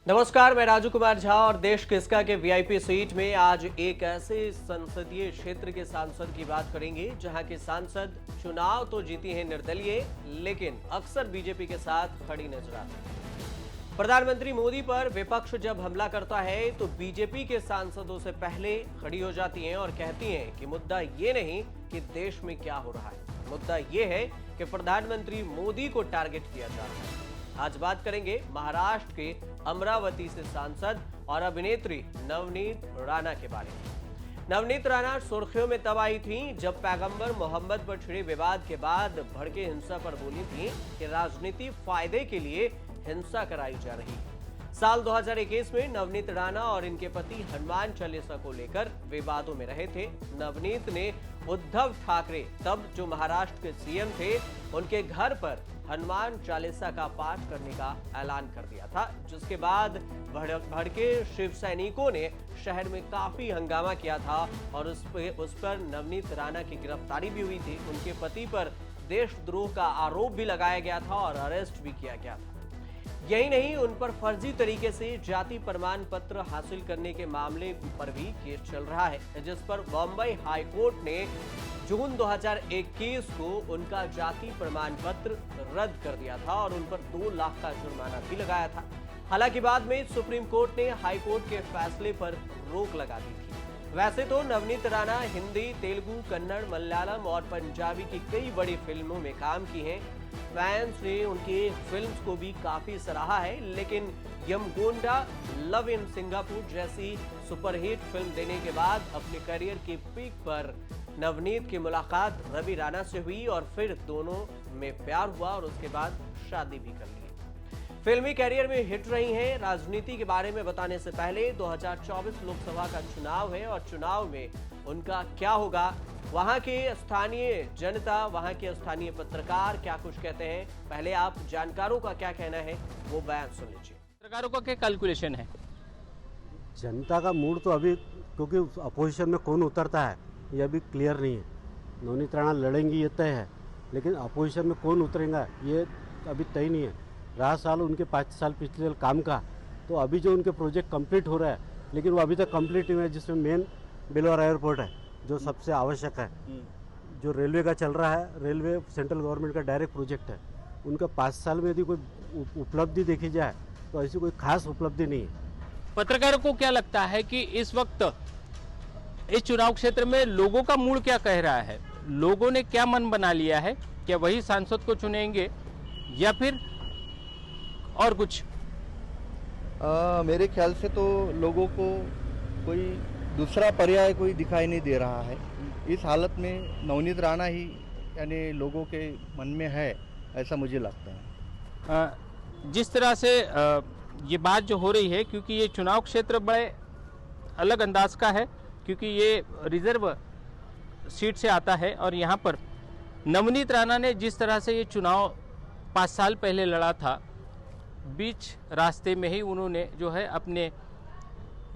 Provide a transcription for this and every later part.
नमस्कार, मैं राजू कुमार झा और देश किसका के वीआईपी सीट में आज एक ऐसे संसदीय क्षेत्र के सांसद की बात करेंगे जहां के सांसद चुनाव तो जीती हैं निर्दलीय, लेकिन अक्सर बीजेपी के साथ खड़ी नजर आती है। प्रधानमंत्री मोदी पर विपक्ष जब हमला करता है तो बीजेपी के सांसदों से पहले खड़ी हो जाती हैं और कहती हैं कि मुद्दा ये नहीं कि देश में क्या हो रहा है, मुद्दा ये है कि प्रधानमंत्री मोदी को टारगेट किया जा रहा है। आज बात करेंगे महाराष्ट्र के अमरावती से सांसद और अभिनेत्री नवनीत राणा के बारे में। नवनीत राणा सुर्खियों में तब आई थी जब पैगंबर मोहम्मद पर छिड़े विवाद के बाद भड़के हिंसा पर बोली थी कि राजनीति फायदे के लिए हिंसा कराई जा रही। साल 2021 में नवनीत राणा और इनके पति हनुमान चालीसा को लेकर विवादों में रहे थे। नवनीत ने उद्धव ठाकरे, तब जो महाराष्ट्र के सीएम थे, उनके घर पर हनुमान चालीसा का पाठ करने का ऐलान कर दिया था, जिसके बाद भड़के शिव सैनिकों ने शहर में काफी हंगामा किया था और उस पर नवनीत राणा की गिरफ्तारी भी हुई थी। उनके पति पर देशद्रोह का आरोप भी लगाया गया था और अरेस्ट भी किया गया था। यही नहीं, उन पर फर्जी तरीके से जाति प्रमाण पत्र हासिल करने के मामले पर भी केस चल रहा है, जिस पर बॉम्बे हाई कोर्ट ने जून 2021 को उनका जाति प्रमाण पत्र रद्द कर दिया था और उन पर 2 लाख का जुर्माना भी लगाया था। हालांकि बाद में सुप्रीम कोर्ट ने हाई कोर्ट के फैसले पर रोक लगा दी थी। वैसे तो नवनीत राणा हिंदी, तेलुगु, कन्नड़, मलयालम और पंजाबी की कई बड़ी फिल्मों में काम की हैं। फैंस ने उनकी फिल्म्स को भी काफी सराहा है, लेकिन यमगोंडा, लव इन सिंगापुर जैसी सुपरहिट फिल्म देने के बाद अपने करियर की पीक पर नवनीत की मुलाकात रवि राणा से हुई और फिर दोनों में प्यार हुआ और उसके बाद शादी भी कर ली। फिल्मी कैरियर में हिट रही हैं। राजनीति के बारे में बताने से पहले 2024 लोकसभा का चुनाव है और चुनाव में उनका क्या होगा, वहां के स्थानीय जनता, वहां के स्थानीय पत्रकार क्या कुछ कहते हैं, पहले आप जानकारों का क्या कहना है वो बयान सुन लीजिए। पत्रकारों का क्या कैलकुलेशन है? जनता का मूड तो अभी, क्योंकि अपोजिशन में कौन उतरता है ये अभी क्लियर नहीं है। नवनीत राणा लड़ेंगी ये तय है, लेकिन अपोजिशन में कौन उतरेगा ये अभी तय नहीं है। रहा साल उनके 5 साल पिछले साल काम का, तो अभी जो उनके प्रोजेक्ट कंप्लीट हो रहा है, लेकिन वो अभी तक कंप्लीट नहीं है, जिसमें मेन बेलवार एयरपोर्ट है जो सबसे आवश्यक है। जो रेलवे का चल रहा है, रेलवे सेंट्रल गवर्नमेंट का डायरेक्ट प्रोजेक्ट है। उनका 5 साल में यदि कोई उपलब्धि देखी जाए तो ऐसी कोई खास उपलब्धि नहीं है। पत्रकारों को क्या लगता है कि इस वक्त इस चुनाव क्षेत्र में लोगों का मूड क्या कह रहा है? लोगों ने क्या मन बना लिया है? क्या वही सांसद को चुनेंगे या फिर और कुछ? मेरे ख्याल से तो लोगों को कोई दूसरा पर्याय कोई दिखाई नहीं दे रहा है। इस हालत में नवनीत राणा ही यानी लोगों के मन में है, ऐसा मुझे लगता है। जिस तरह से ये बात जो हो रही है, क्योंकि ये चुनाव क्षेत्र बड़े अलग अंदाज का है, क्योंकि ये रिजर्व सीट से आता है और यहाँ पर नवनीत राणा ने जिस तरह से ये चुनाव 5 साल पहले लड़ा था, बीच रास्ते में ही उन्होंने जो है अपने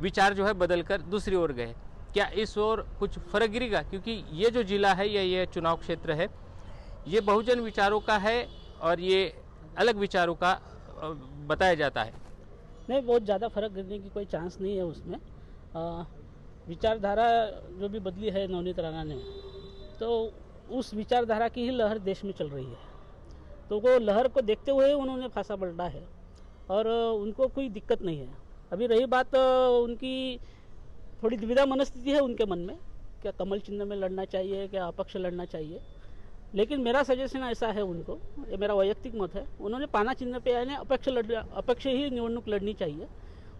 विचार जो है बदलकर दूसरी ओर गए। क्या इस ओर कुछ फर्क गिरेगा? क्योंकि ये जो जिला है या ये चुनाव क्षेत्र है, ये बहुजन विचारों का है और ये अलग विचारों का बताया जाता है। नहीं, बहुत ज़्यादा फर्क गिरने की कोई चांस नहीं है उसमें। विचारधारा जो भी बदली है नवनीत राणा ने, तो उस विचारधारा की ही लहर देश में चल रही है, तो वो लहर को देखते हुए उन्होंने फांसा बढ़ा है और उनको कोई दिक्कत नहीं है। अभी रही बात उनकी थोड़ी दुविधा मनस्थिति है उनके मन में, क्या कमल चिन्ह में लड़ना चाहिए, क्या अपक्ष लड़ना चाहिए, लेकिन मेरा सजेशन ऐसा है उनको, ये मेरा वैयक्तिक मत है, उन्होंने पाना चिन्ह पे यानी अपक्ष ही निवडणूक लड़नी चाहिए,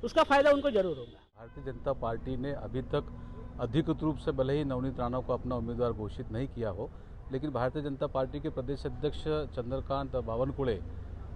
उसका फायदा उनको जरूर होगा। भारतीय जनता पार्टी ने अभी तक अधिकृत रूप से भले ही नवनीत राणा को अपना उम्मीदवार घोषित नहीं किया हो, लेकिन भारतीय जनता पार्टी के प्रदेश अध्यक्ष चंद्रकांत बावनकुळे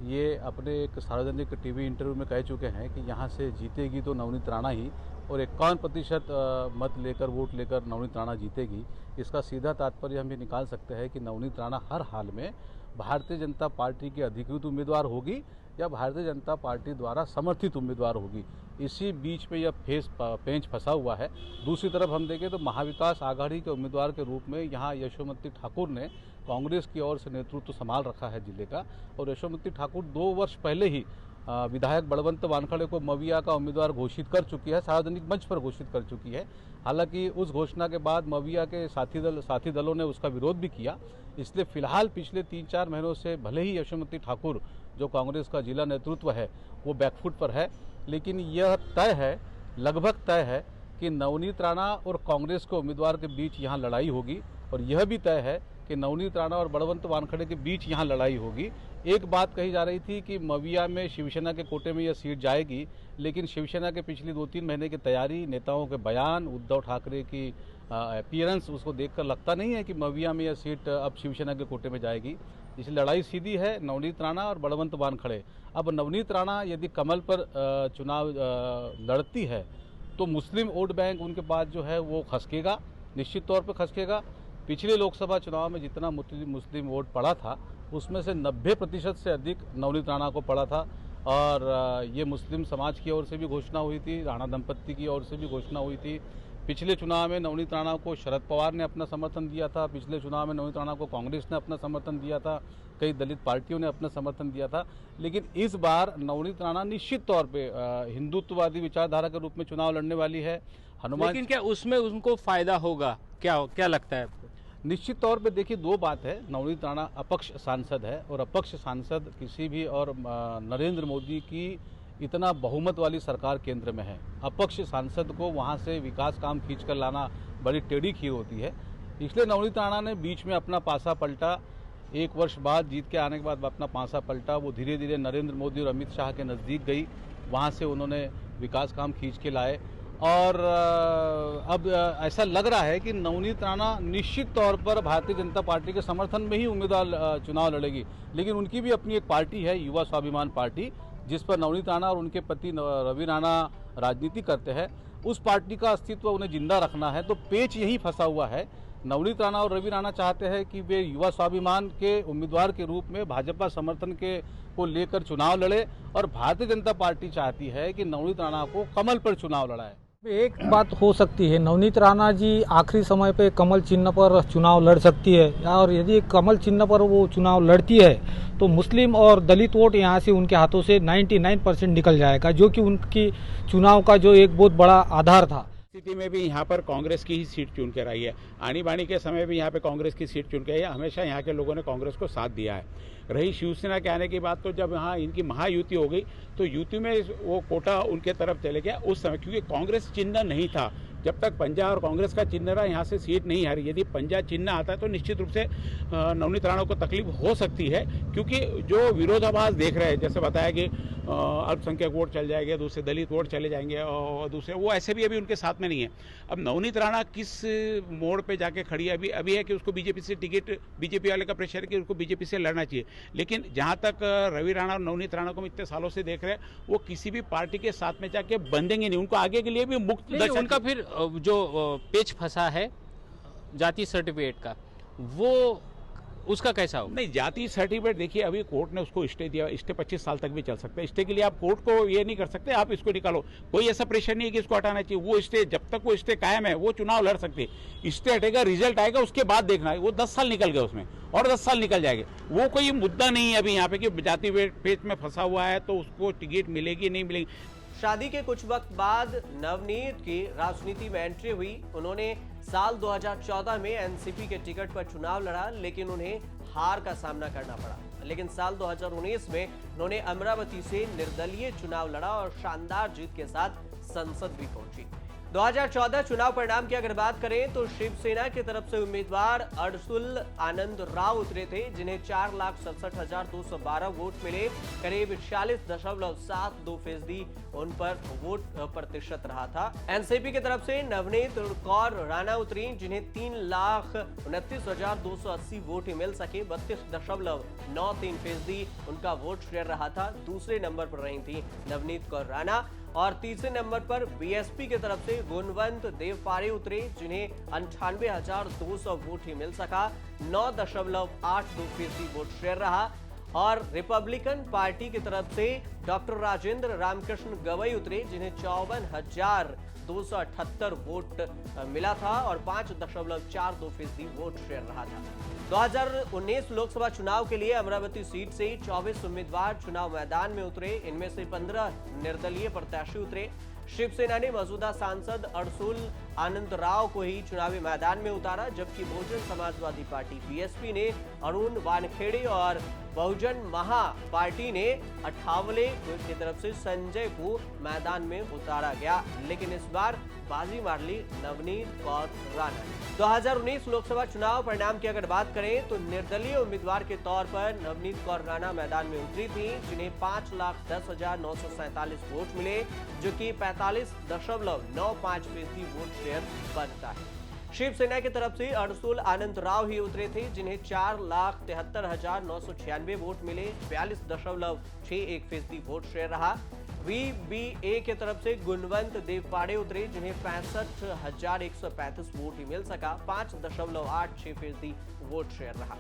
ये अपने एक सार्वजनिक टीवी इंटरव्यू में कह चुके हैं कि यहाँ से जीतेगी तो नवनीत राणा ही, और 51% मत लेकर, वोट लेकर नवनीत राणा जीतेगी। इसका सीधा तात्पर्य हम ये निकाल सकते हैं कि नवनीत राणा हर हाल में भारतीय जनता पार्टी की अधिकृत उम्मीदवार होगी या भारतीय जनता पार्टी द्वारा समर्थित उम्मीदवार होगी। इसी बीच में यह पेंच फंसा हुआ है। दूसरी तरफ हम देखें तो महाविकास आघाड़ी के उम्मीदवार के रूप में यहाँ यशोमती ठाकुर ने कांग्रेस की ओर से नेतृत्व संभाल रखा है जिले का, और यशोमती ठाकुर 2 वर्ष पहले ही विधायक बलवंत वानखड़े को मविया का उम्मीदवार घोषित कर चुकी है, सार्वजनिक मंच पर घोषित कर चुकी है। हालांकि उस घोषणा के बाद मविया के साथी दलों ने उसका विरोध भी किया। इसलिए फिलहाल पिछले 3-4 महीनों से भले ही यशोमती ठाकुर जो कांग्रेस का जिला नेतृत्व है वो बैकफुट पर है, लेकिन यह तय है, लगभग तय है कि नवनीत राणा और कांग्रेस के उम्मीदवार के बीच यहाँ लड़ाई होगी। और यह भी तय है कि नवनीत राणा और बलवंत वानखड़े के बीच यहाँ लड़ाई होगी। एक बात कही जा रही थी कि मविया में शिवसेना के कोटे में यह सीट जाएगी, लेकिन शिवसेना के पिछले 2-3 महीने की तैयारी, नेताओं के बयान, उद्धव ठाकरे की अपीयरेंस, उसको देखकर लगता नहीं है कि मविया में यह सीट अब शिवसेना के कोटे में जाएगी। इसलिए लड़ाई सीधी है नवनीत राणा और बलवंत वानखड़े। अब नवनीत राणा यदि कमल पर चुनाव लड़ती है तो मुस्लिम वोट बैंक उनके पास जो है वो खसकेगा, निश्चित तौर पर खसकेगा। पिछले लोकसभा चुनाव में जितना मुस्लिम वोट पड़ा था उसमें से 90% से अधिक नवनीत राणा को पड़ा था। और ये मुस्लिम समाज की ओर से भी घोषणा हुई थी, राणा दंपत्ति की ओर से भी घोषणा हुई थी। पिछले चुनाव में नवनीत राणा को शरद पवार ने अपना समर्थन दिया था, पिछले चुनाव में नवनीत राणा को कांग्रेस ने अपना समर्थन दिया था, कई दलित पार्टियों ने अपना समर्थन दिया था। लेकिन इस बार नवनीत राणा निश्चित तौर पे हिंदुत्ववादी विचारधारा के रूप में चुनाव लड़ने वाली है। लेकिन क्या उसमें उनको फायदा होगा, क्या लगता है आपको? निश्चित तौर पे देखिए, 2 बात है। नवनीत राणा अपक्ष सांसद है और अपक्ष सांसद किसी भी, और नरेंद्र मोदी की इतना बहुमत वाली सरकार केंद्र में है, अपक्ष सांसद को वहां से विकास काम खींच कर लाना बड़ी टेढ़ी खीर होती है। इसलिए नवनीत राणा ने बीच में अपना पासा पलटा, 1 वर्ष बाद जीत के आने के बाद अपना पासा पलटा। वो धीरे धीरे नरेंद्र मोदी और अमित शाह के नज़दीक गई, वहाँ से उन्होंने विकास काम खींच के लाए। और अब ऐसा लग रहा है कि नवनीत राणा निश्चित तौर पर भारतीय जनता पार्टी के समर्थन में ही उम्मीदवार चुनाव लड़ेगी। लेकिन उनकी भी अपनी एक पार्टी है, युवा स्वाभिमान पार्टी, जिस पर नवनीत राणा और उनके पति रवि राणा राजनीति करते हैं। उस पार्टी का अस्तित्व उन्हें जिंदा रखना है, तो पेच यही फंसा हुआ है। नवनीत राणा और रवि राणा चाहते हैं कि वे युवा स्वाभिमान के उम्मीदवार के रूप में भाजपा समर्थन को लेकर चुनाव लड़े, और भारतीय जनता पार्टी चाहती है कि नवनीत राणा को कमल पर चुनाव लड़ाए। एक बात हो सकती है, नवनीत राणा जी आखिरी समय पे कमल चिन्ह पर चुनाव लड़ सकती है, और यदि कमल चिन्ह पर वो चुनाव लड़ती है तो मुस्लिम और दलित वोट यहाँ से उनके हाथों से 99% निकल जाएगा, जो कि उनकी चुनाव का जो एक बहुत बड़ा आधार था। स्थिति में भी यहाँ पर कांग्रेस की ही सीट चुन के रही है। आनी बानी के समय भी यहाँ पे कांग्रेस की सीट चुन के है। हमेशा यहाँ के लोगों ने कांग्रेस को साथ दिया है। रही शिवसेना के आने की बात, तो जब यहाँ इनकी महायुति हो गई तो युति में वो कोटा उनके तरफ चले गया उस समय, क्योंकि कांग्रेस चिन्ह नहीं था। जब तक पंजा और कांग्रेस का चिन्ह रहा, यहाँ से सीट नहीं हारी। यदि पंजा चिन्ह आता है तो निश्चित रूप से नवनीत राणा को तकलीफ हो सकती है, क्योंकि जो विरोधाभास देख रहे हैं, जैसे बताया कि अल्पसंख्यक वोट चल जाएंगे, दूसरे दलित वोट चले जाएंगे, और दूसरे वो ऐसे भी अभी उनके साथ में नहीं है। अब नवनीत राणा किस मोड़ पे जाके खड़ी है, अभी है कि उसको बीजेपी से टिकट, बीजेपी वाले का प्रेशर है कि उसको बीजेपी से लड़ना चाहिए। लेकिन जहाँ तक रवि राणा और नवनीत राणा को हम इतने सालों से देख रहे हैं, वो किसी भी पार्टी के साथ में जाके बंधेंगे नहीं। उनको आगे के लिए भी मुक्त उनका फिर जो पेच फंसा है जाति सर्टिफिकेट का, वो उसका कैसा हो? नहीं, जाति सर्टिफिकेट देखिए, अभी कोर्ट ने उसको स्टे दिया। स्टे 25 साल तक भी चल सकता है। स्टे के लिए आप कोर्ट को ये नहीं कर सकते आप इसको निकालो, कोई ऐसा प्रेशर नहीं है कि इसको हटाना चाहिए। वो स्टे, जब तक वो स्टे कायम है, वो चुनाव लड़ सकते। स्टे हटेगा, रिजल्ट आएगा, उसके बाद देखना है। वो 10 साल निकल गए उसमें, और 10 साल निकल जाएंगे। वो कोई मुद्दा नहीं है अभी यहाँ पे कि जाति पेच में फंसा हुआ है तो उसको टिकट मिलेगी नहीं मिलेगी। शादी के कुछ वक्त बाद नवनीत की राजनीति में एंट्री हुई। उन्होंने साल 2014 में एनसीपी के टिकट पर चुनाव लड़ा, लेकिन उन्हें हार का सामना करना पड़ा। लेकिन साल 2019 में उन्होंने अमरावती से निर्दलीय चुनाव लड़ा और शानदार जीत के साथ संसद भी पहुंची। 2014 चुनाव परिणाम की अगर बात करें तो शिवसेना की तरफ से उम्मीदवार अरसुल आनंद राव उतरे थे, जिन्हें 4,67,212 वोट मिले। करीब 46.72% उन पर वोट प्रतिशत रहा था। एनसीपी की तरफ से नवनीत कौर राणा उतरी, जिन्हें 3,29,280 वोट ही मिल सके। 32.93% उनका वोट शेयर रहा था। दूसरे नंबर पर रही थी नवनीत कौर राणा, और तीसरे नंबर पर बीएसपी की तरफ से गुणवंत देवपारे उतरे, जिन्हें 98,200 वोट ही मिल सका। 9.82% वोट शेयर रहा। और रिपब्लिकन पार्टी की तरफ से डॉक्टर राजेंद्र रामकृष्ण गवई उतरे, जिन्हें 54,200 278 वोट मिला था और 5.42% वोट शेयर रहा था। 2019 लोकसभा चुनाव के लिए अमरावती सीट से 24 उम्मीदवार चुनाव मैदान में उतरे। इनमें से 15 निर्दलीय प्रत्याशी उतरे। शिवसेना ने मौजूदा सांसद अरसुल आनंदराव को ही चुनावी मैदान में उतारा, जबकि बहुजन समाजवादी पार्टी बीएसपी ने अरुण वानखेड़े और बहुजन महा पार्टी ने अठावले की तरफ से संजय को मैदान में उतारा गया। लेकिन इस बार बाजी मार ली नवनीत कौर राणा। 2019 लोकसभा चुनाव परिणाम की अगर बात करें तो निर्दलीय उम्मीदवार के तौर पर नवनीत कौर राणा मैदान में उतरी थी, जिन्हें 5,10,947 वोट मिले, जो कि 45.95% वोट शेयर बनता है। शिवसेना की तरफ से अरसुल आनंदराव ही उतरे थे, जिन्हें 4,73,996 वोट मिले, 42.61% वोट शेयर रहा। वीबीए की तरफ से गुणवंत देवपाड़े उतरे, जिन्हें 65,135 वोट ही मिल सका, 5.86% वोट शेयर रहा।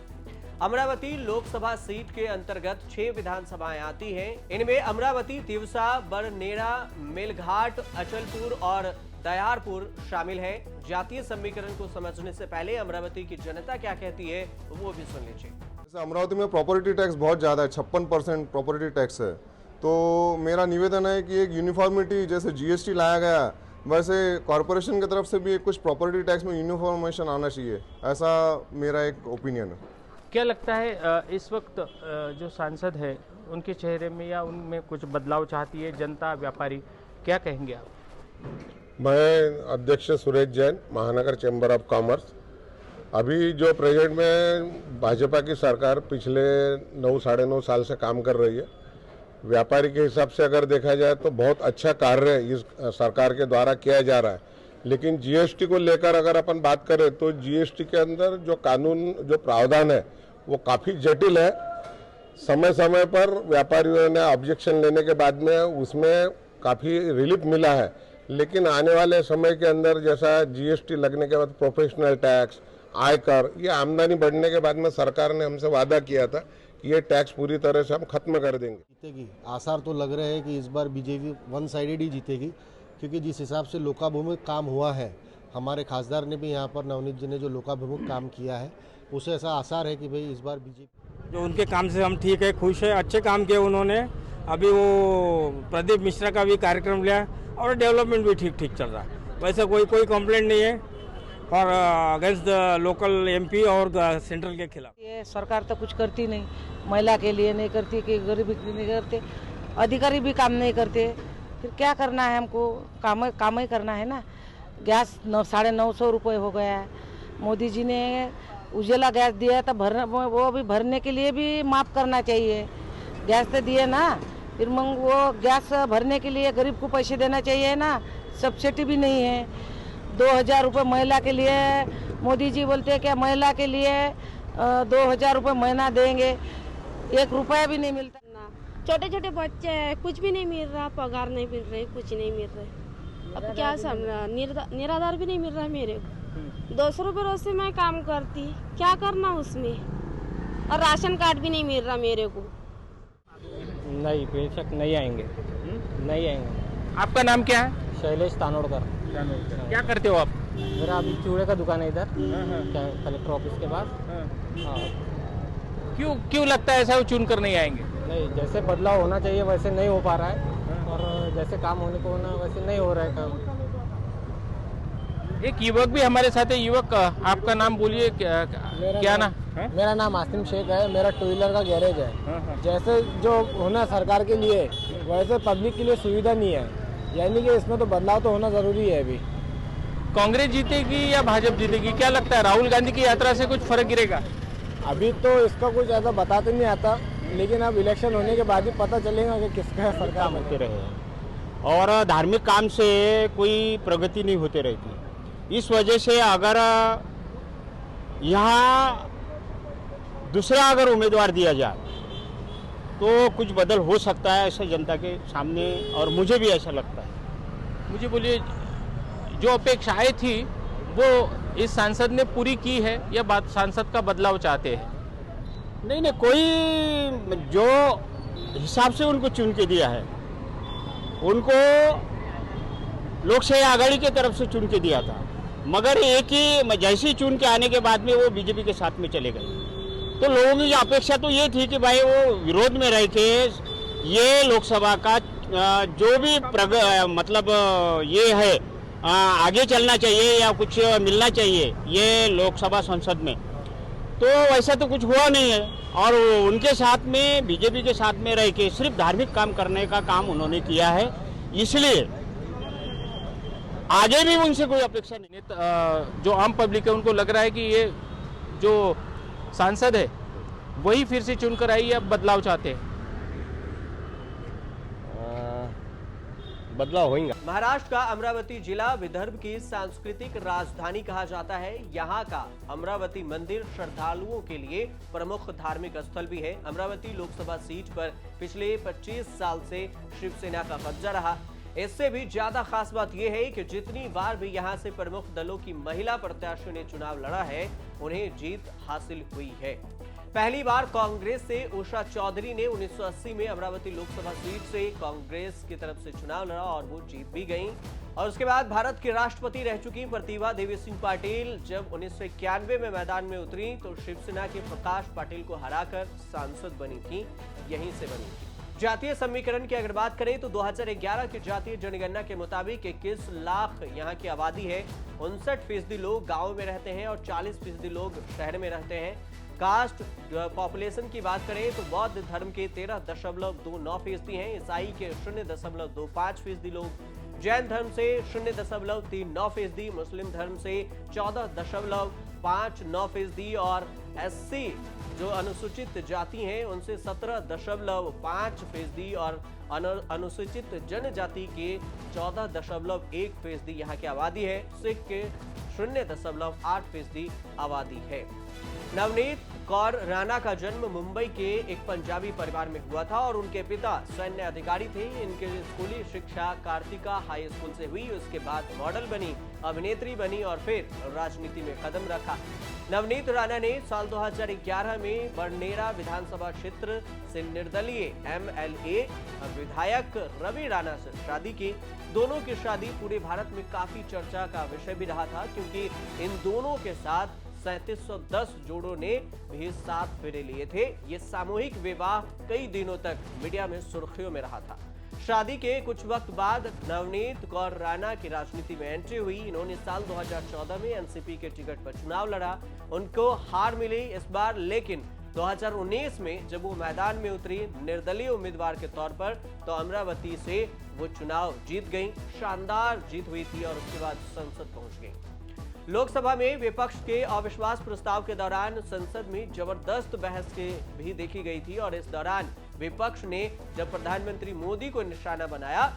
अमरावती लोकसभा सीट के अंतर्गत 6 विधानसभाएं आती हैं। इनमें अमरावती, तिवसा, बरनेरा, मेलघाट, अचलपुर और दयारपुर शामिल है। जातीय समीकरण को समझने से पहले अमरावती की जनता क्या कहती है वो भी सुन लीजिए। अमरावती में प्रॉपर्टी टैक्स बहुत ज़्यादा है, 56% प्रॉपर्टी टैक्स है। तो मेरा निवेदन है कि एक यूनिफॉर्मिटी, जैसे जीएसटी लाया गया वैसे कॉरपोरेशन की तरफ से भी कुछ प्रॉपर्टी टैक्स में यूनिफॉर्मेशन आना चाहिए, ऐसा मेरा एक ओपिनियन है। क्या लगता है इस वक्त जो सांसद है उनके चेहरे में या उनमें कुछ बदलाव चाहती है जनता, व्यापारी, क्या कहेंगे आप? मैं अध्यक्ष सुरेश जैन, महानगर चैम्बर ऑफ कॉमर्स। अभी जो प्रेजेंट में भाजपा की सरकार पिछले 9-9.5 साल से काम कर रही है, व्यापारी के हिसाब से अगर देखा जाए तो बहुत अच्छा कार्य इस सरकार के द्वारा किया जा रहा है। लेकिन जीएसटी को लेकर अगर अपन बात करें तो जीएसटी के अंदर जो कानून, जो प्रावधान है वो काफ़ी जटिल है। समय समय पर व्यापारियों ने ऑब्जेक्शन लेने के बाद में उसमें काफ़ी रिलीफ मिला है। लेकिन आने वाले समय के अंदर जैसा जीएसटी लगने के बाद प्रोफेशनल टैक्स, आयकर, ये आमदनी बढ़ने के बाद में सरकार ने हमसे वादा किया था कि ये टैक्स पूरी तरह से हम खत्म कर देंगे। जीतेगी, आसार तो लग रहे हैं कि इस बार बीजेपी वन साइडेड ही जीतेगी, क्योंकि जिस हिसाब से लोकाभिमुख काम हुआ है, हमारे खासदार ने भी यहाँ पर नवनीत जी ने जो लोकाभिमुख काम किया है, उसे ऐसा आसार है कि भाई इस बार बीजेपी। जो उनके काम से हम ठीक है, खुश है, अच्छे काम किए उन्होंने। अभी वो प्रदीप मिश्रा का भी कार्यक्रम लिया और डेवलपमेंट भी ठीक ठीक चल रहा है। वैसे कोई कंप्लेंट नहीं है और अगेंस्ट द लोकल एमपी और सेंट्रल के खिलाफ। ये सरकार तो कुछ करती नहीं, महिला के लिए नहीं करती, कि गरीब नहीं करते, अधिकारी भी काम नहीं करते, फिर क्या करना है हमको? काम ही करना है ना। गैस 950 रुपये हो गया है। मोदी जी ने उज्ज्वला गैस दिया तो वो भी भरने के लिए भी माफ़ करना चाहिए। गैस तो दिए ना, फिर वो गैस भरने के लिए गरीब को पैसे देना चाहिए ना। सब्सिडी भी नहीं है। 2,000 रुपये महिला के लिए मोदी जी बोलते हैं कि महिला के लिए 2,000 रुपये महीना देंगे, 1 रुपया भी नहीं मिलता। छोटे छोटे बच्चे हैं, कुछ भी नहीं मिल रहा, पगार नहीं मिल रही, कुछ नहीं मिल रहा। अब क्या समझ, निराधार भी नहीं मिल रहा मेरे को। 200 रुपये रोज से मैं काम करती, क्या करना उसमें? और राशन कार्ड भी नहीं मिल रहा मेरे को। नहीं, बेशक नहीं आएंगे, नहीं आएंगे। आपका नाम क्या है? शैलेश तानोड़कर। क्या करते हो आप? मेरा अभी चूड़े का दुकान है इधर कलेक्टर ऑफिस के पास। क्यों लगता है ऐसा वो चुन कर नहीं आएंगे? नहीं, जैसे बदलाव होना चाहिए वैसे नहीं हो पा रहा है, और जैसे काम होने को होना वैसे नहीं हो रहा है काम। एक युवक भी हमारे साथ है। युवक, आपका नाम बोलिए, क्या नाम? मेरा नाम आसिम शेख है। मेरा टू व्हीलर का गैरेज है। जैसे जो होना सरकार के लिए वैसे पब्लिक के लिए सुविधा नहीं है, यानी कि इसमें तो बदलाव तो होना जरूरी है। अभी कांग्रेस जीतेगी या भाजपा जीतेगी, क्या लगता है? राहुल गांधी की यात्रा से कुछ फर्क गिरेगा? अभी तो इसका कुछ ज़्यादा बताते नहीं आता, लेकिन अब इलेक्शन होने के बाद ही पता चलेगा कि किसका सरकार बनते रहे। और धार्मिक काम से कोई प्रगति नहीं होती रहती। इस वजह से अगर यहाँ दूसरा अगर उम्मीदवार दिया जाए तो कुछ बदल हो सकता है, ऐसा जनता के सामने, और मुझे भी ऐसा लगता है। मुझे बोलिए, जो अपेक्षाएं थी वो इस सांसद ने पूरी की है या बात सांसद का बदलाव चाहते हैं? नहीं, कोई जो हिसाब से उनको चुन के दिया है, उनको लोकशाही आघाड़ी की तरफ से चुन के दिया था, मगर एक ही जैसे ही चुन के आने के बाद में वो बीजेपी के साथ में चले गए। तो लोगों की अपेक्षा तो ये थी कि भाई वो विरोध में रह के ये लोकसभा का जो भी मतलब ये है आगे चलना चाहिए या कुछ मिलना चाहिए ये लोकसभा संसद में, तो वैसा तो कुछ हुआ नहीं है। और उनके साथ में बीजेपी के साथ में रह के सिर्फ धार्मिक काम करने का काम उन्होंने किया है, इसलिए आगे भी उनसे कोई अपेक्षा नहीं। जो आम पब्लिक है उनको लग रहा है कि ये जो सांसद है वही फिर से चुनकर आई या बदलाव चाहते हैं? बदलाव होगा। महाराष्ट्र का अमरावती जिला विदर्भ की सांस्कृतिक राजधानी कहा जाता है। यहाँ का अमरावती मंदिर श्रद्धालुओं के लिए प्रमुख धार्मिक स्थल भी है। अमरावती लोकसभा सीट पर पिछले 25 साल से शिवसेना का कब्जा रहा। इससे भी ज्यादा खास बात यह है कि जितनी बार भी यहाँ से प्रमुख दलों की महिला प्रत्याशियों ने चुनाव लड़ा है, उन्हें जीत हासिल हुई है। पहली बार कांग्रेस से उषा चौधरी ने 1980 में अमरावती लोकसभा सीट से कांग्रेस की तरफ से चुनाव लड़ा और वो जीत भी गईं। और उसके बाद भारत के राष्ट्रपति रह चुकी प्रतिभा देवी सिंह पाटिल जब 1991 में मैदान में उतरी तो शिवसेना के प्रकाश पाटिल को हराकर सांसद बनी थी, यहीं से बनी थी। जातीय समीकरण की अगर बात करें तो 2011 की जातीय जनगणना के मुताबिक 21 लाख यहाँ की आबादी है। 59% लोग गाँव में रहते हैं और 40% लोग शहर में रहते हैं। कास्ट पॉपुलेशन की बात करें तो बौद्ध धर्म के 13.29% हैं, ईसाई के 0.25% लोग, जैन धर्म से 0.39%, मुस्लिम धर्म से 14.59% और एससी जो अनुसूचित जाति हैं उनसे 17.5% और अनुसूचित जनजाति के 14.1% यहाँ की आबादी है। सिख के 0.8% आबादी है। नवनीत कौर राणा का जन्म मुंबई के एक पंजाबी परिवार में हुआ था और उनके पिता सैन्य अधिकारी थे। इनके स्कूली शिक्षा कार्तिका हाई स्कूल से हुई, उसके बाद मॉडल बनी, अभिनेत्री बनी और फिर राजनीति में कदम रखा। नवनीत राणा ने साल 2011 में बरनेरा विधानसभा क्षेत्र से निर्दलीय MLA विधायक रवि राणा से शादी की। दोनों की शादी पूरे भारत में काफी चर्चा का विषय भी रहा था, क्योंकि इन दोनों के साथ 3710 जोड़ों ने भी 7 फेरे लिए थे। ये सामूहिक विवाह कई दिनों तक मीडिया में सुर्खियों में रहा था। शादी के कुछ वक्त बाद नवनीत कौर राणा की राजनीति में एंट्री हुई। इन्होंने साल 2014 में एनसीपी के टिकट पर चुनाव लड़ा, उनको हार मिली इस बार, लेकिन 2019 में जब वो मैदान में उतरी निर्दलीय उम्मीदवार के तौर पर तो अमरावती से वो चुनाव जीत गई। शानदार जीत हुई थी और उसके बाद संसद पहुंच गई। लोकसभा में विपक्ष के अविश्वास प्रस्ताव के दौरान संसद में जबरदस्त बहस भी देखी गई थी और इस दौरान विपक्ष ने जब प्रधानमंत्री मोदी को निशाना बनाया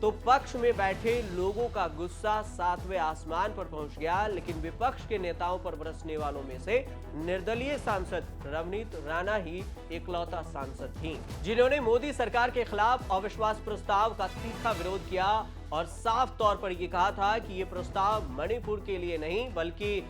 तो पक्ष में बैठे लोगों का गुस्सा 7वें आसमान पर पहुंच गया। लेकिन विपक्ष के नेताओं पर बरसने वालों में से निर्दलीय सांसद रवनीत राणा ही इकलौता सांसद थीं, जिन्होंने मोदी सरकार के खिलाफ अविश्वास प्रस्ताव का तीखा विरोध किया और साफ तौर पर यह कहा था कि ये प्रस्ताव मणिपुर के लिए नहीं बल्कि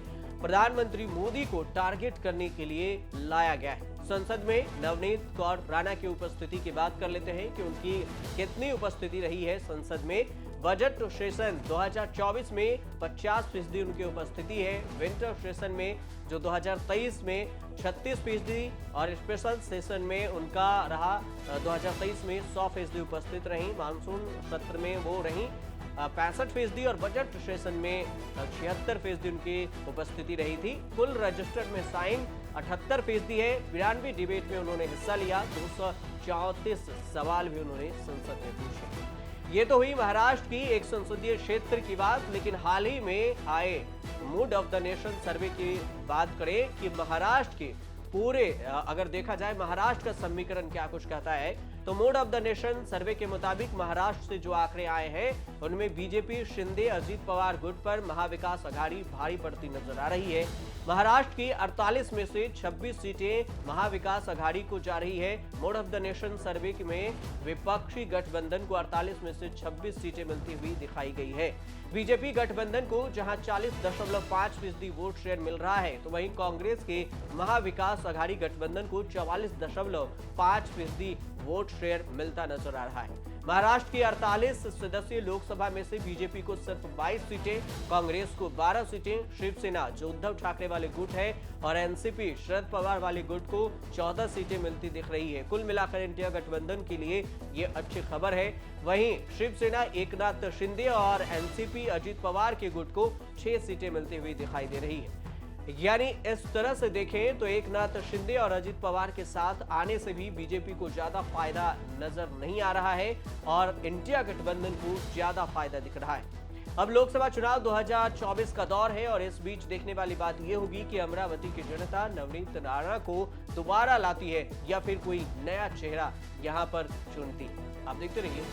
प्रधानमंत्री मोदी को टारगेट करने के लिए लाया गया है। संसद में नवनीत कौर राणा की उपस्थिति की बात कर लेते हैं कि उनकी कितनी उपस्थिति रही है संसद में। बजट सेशन 2024 में 50% उनकी उपस्थिति है। विंटर सेशन में जो 2023 में 36% और स्पेशल सेशन में उनका रहा 2023 में 100% उपस्थित रही। मानसून सत्र में वो रही 65% और बजट सेशन में 76% उनकी उपस्थिति रही थी। कुल रजिस्टर में साइन 78% है। 92 डिबेट में उन्होंने हिस्सा लिया। 234 सवाल भी उन्होंने संसद में पूछे। ये तो हुई महाराष्ट्र की एक संसदीय क्षेत्र की बात, लेकिन हाल ही में आए मूड ऑफ द नेशन सर्वे की बात करें कि महाराष्ट्र के पूरे अगर देखा जाए महाराष्ट्र का समीकरण क्या कुछ कहता है तो मूड ऑफ द नेशन सर्वे के मुताबिक महाराष्ट्र से जो आंकड़े आए हैं उनमें बीजेपी शिंदे अजीत पवार गुट पर महाविकास आघाड़ी भारी पड़ती नजर आ रही है। महाराष्ट्र की 48 में से 26 सीटें महाविकास आघाड़ी को जा रही है। मूड ऑफ द नेशन सर्वे में विपक्षी गठबंधन को 48 में से 26 सीटें मिलती हुई दिखाई गई है। बीजेपी गठबंधन को जहां 40.5% वोट शेयर मिल रहा है तो वहीं कांग्रेस के महाविकास आघाड़ी गठबंधन को 44.5% वोट शेयर मिलता नजर आ रहा है। महाराष्ट्र की 48 सदस्यीय लोकसभा में से बीजेपी को सिर्फ 22 सीटें, कांग्रेस को 12 सीटें, शिवसेना जो उद्धव ठाकरे वाले गुट है और एनसीपी शरद पवार वाले गुट को 14 सीटें मिलती दिख रही है। कुल मिलाकर इंडिया गठबंधन के लिए ये अच्छी खबर है। वहीं शिवसेना एकनाथ शिंदे और एनसीपी अजित पवार के गुट को 6 सीटें मिलती हुई दिखाई दे रही है। यानी इस तरह से देखें तो एकनाथ शिंदे और अजित पवार के साथ आने से भी बीजेपी को ज्यादा फायदा नजर नहीं आ रहा है और इंडिया गठबंधन को ज्यादा फायदा दिख रहा है। अब लोकसभा चुनाव 2024 का दौर है और इस बीच देखने वाली बात यह होगी कि अमरावती की जनता नवनीत राणा को दोबारा लाती है या फिर कोई नया चेहरा यहां पर चुनती। आप देखते रहिए।